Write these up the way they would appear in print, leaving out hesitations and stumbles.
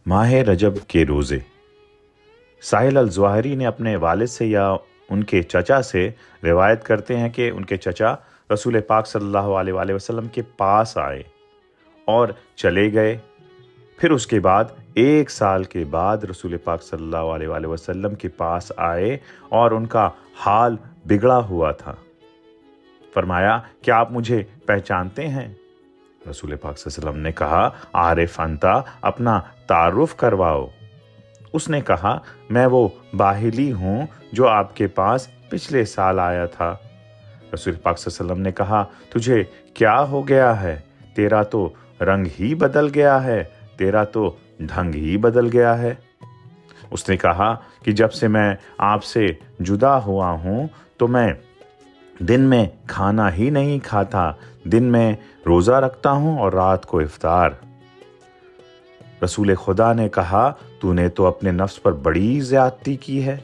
माह रजब के रोज़े। साहिल अल-ज़वाहिरी ने अपने वालिद से या उनके चचा से रिवायत करते हैं कि उनके चचा रसूल पाक सल्लल्लाहु अलैहि वसल्लम के पास आए और चले गए। फिर उसके बाद 1 साल के बाद रसूल पाक सल्लल्लाहु अलैहि वसल्लम के पास आए और उनका हाल बिगड़ा हुआ था। फरमाया, क्या आप मुझे पहचानते हैं? रसूल पाक सल्लल्लाहु अलैहि वसल्लम ने कहा, आरिफ अंता, अपना तारुफ करवाओ। उसने कहा, मैं वो बाहिली हूँ जो आपके पास पिछले साल आया था। रसूल पाक सल्लल्लाहु अलैहि वसल्लम ने कहा, तुझे क्या हो गया है? तेरा तो रंग ही बदल गया है, तेरा तो ढंग ही बदल गया है। उसने कहा कि जब से मैं आपसे जुदा हुआ हूँ तो मैं दिन में खाना ही नहीं खाता, दिन में रोज़ा रखता हूँ और रात को इफ्तार। रसूल खुदा ने कहा, तूने तो अपने नफ्स पर बड़ी ज़्यादती की है।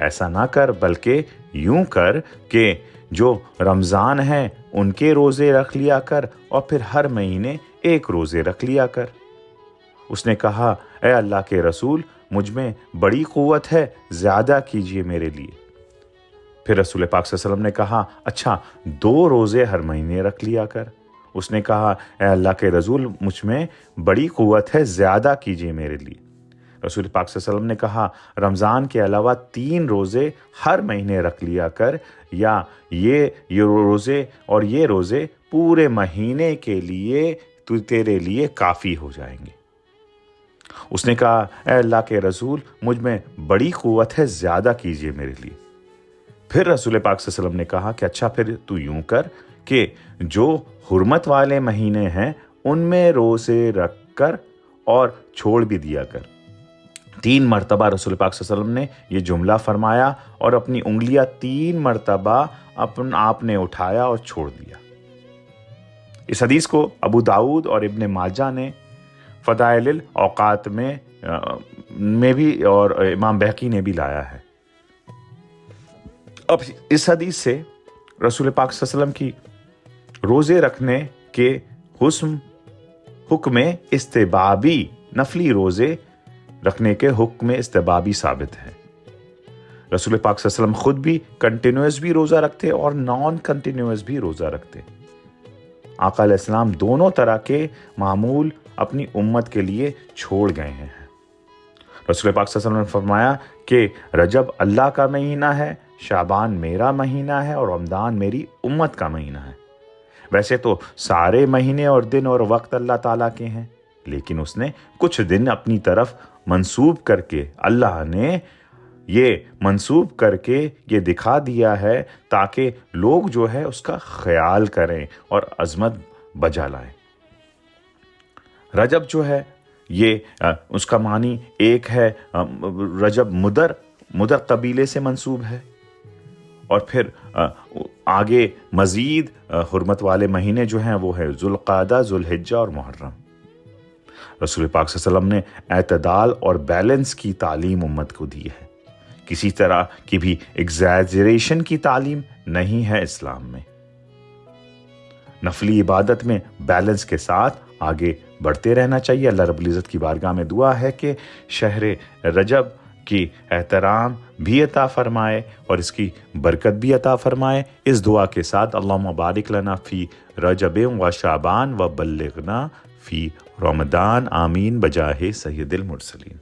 ऐसा ना कर, बल्कि यूं कर कि जो रमज़ान है उनके रोज़े रख लिया कर और फिर हर महीने 1 रोज़े रख लिया कर। उसने कहा, ए अल्लाह के रसूल, मुझ में बड़ी क़ुव्वत है, ज़्यादा कीजिए मेरे लिए। फिर रसूल पाक सल्लल्लाहु अलैहि वसल्लम ने कहा, अच्छा 2 रोज़े हर महीने रख लिया कर। उसने कहा, ए अल्लाह के रसूल, मुझ में बड़ी क़ुव्वत है, ज़्यादा कीजिए मेरे लिए। रसूल पाक सल्लल्लाहु अलैहि वसल्लम ने कहा, रमज़ान के अलावा 3 रोज़े हर महीने रख लिया कर, या ये रोज़े और ये रोज़े पूरे महीने के लिए तेरे लिए काफ़ी हो जाएंगे। उसने कहा, ए अल्लाह के रसूल, मुझ में बड़ी क़ुव्वत है, ज़्यादा कीजिए मेरे लिए। फिर रसूल पाक सल्लल्लाहु अलैहि वसल्लम ने कहा कि अच्छा फिर तू यूं कर कि जो हुर्मत वाले महीने हैं उनमें रोज़े रख कर और छोड़ भी दिया कर। 3 मरतबा रसूल पाक सल्लल्लाहु अलैहि वसल्लम ने ये जुमला फरमाया और अपनी उंगलियां 3 मरतबा आपने उठाया और छोड़ दिया। इस हदीस को अबू दाऊद और इब्न माजा ने फ़दाइल औक़ात में भी और इमाम बहकी ने भी लाया है। अब इस हदीस से रसूल पाक सल्लल्लाहु अलैहि वसल्लम की रोज़े रखने के हुक्म इस्तिबाबी, नफली रोज़े रखने के हुक्म इस्तिबाबी साबित है। रसूल पाक सल्लल्लाहु अलैहि वसल्लम खुद भी कंटिन्यूअस भी रोज़ा रखते और नॉन कंटिन्यूअस भी रोज़ा रखते। आका अलैहिस्सलाम दोनों तरह के मामूल अपनी उम्मत के लिए छोड़ गए हैं। रसूल पाक सल्लल्लाहु अलैहि वसल्लम ने फरमाया कि रजब अल्लाह का महीना है, शाबान मेरा महीना है और रमज़ान मेरी उम्मत का महीना है। वैसे तो सारे महीने और दिन और वक्त अल्लाह ताला के हैं, लेकिन उसने कुछ दिन अपनी तरफ मंसूब करके, अल्लाह ने ये मंसूब करके ये दिखा दिया है ताकि लोग जो है उसका ख्याल करें और अज़मत बजा लाएं। रजब जो है ये उसका मानी एक है, रजब मुदर कबीले से मंसूब है, और फिर आगे मज़ीद हुर्मत वाले महीने जो हैं वो है ज़ुल्क़ादा, ज़ुल्हिज्जा और मुहर्रम। रसूल पाक सल्लल्लाहु अलैहि वसल्लम ने एतदाल और बैलेंस की तालीम उम्मत को दी है। किसी तरह की भी एग्जैजरेशन की तालीम नहीं है इस्लाम में। नफली इबादत में बैलेंस के साथ आगे बढ़ते रहना चाहिए। अल्लाह रब्बुल इज़्ज़त की बारगाह में दुआ है कि शहर रजब की एहतराम भी अता फरमाए और इसकी बरकत भी अता फरमाए। इस दुआ के साथ अल्लाहुम्मा बारिक लना फ़ी रजब व शाबान व बल्लिगना फ़ी रमदान, आमीन बजाहे सय्यदिल मुरसलीन।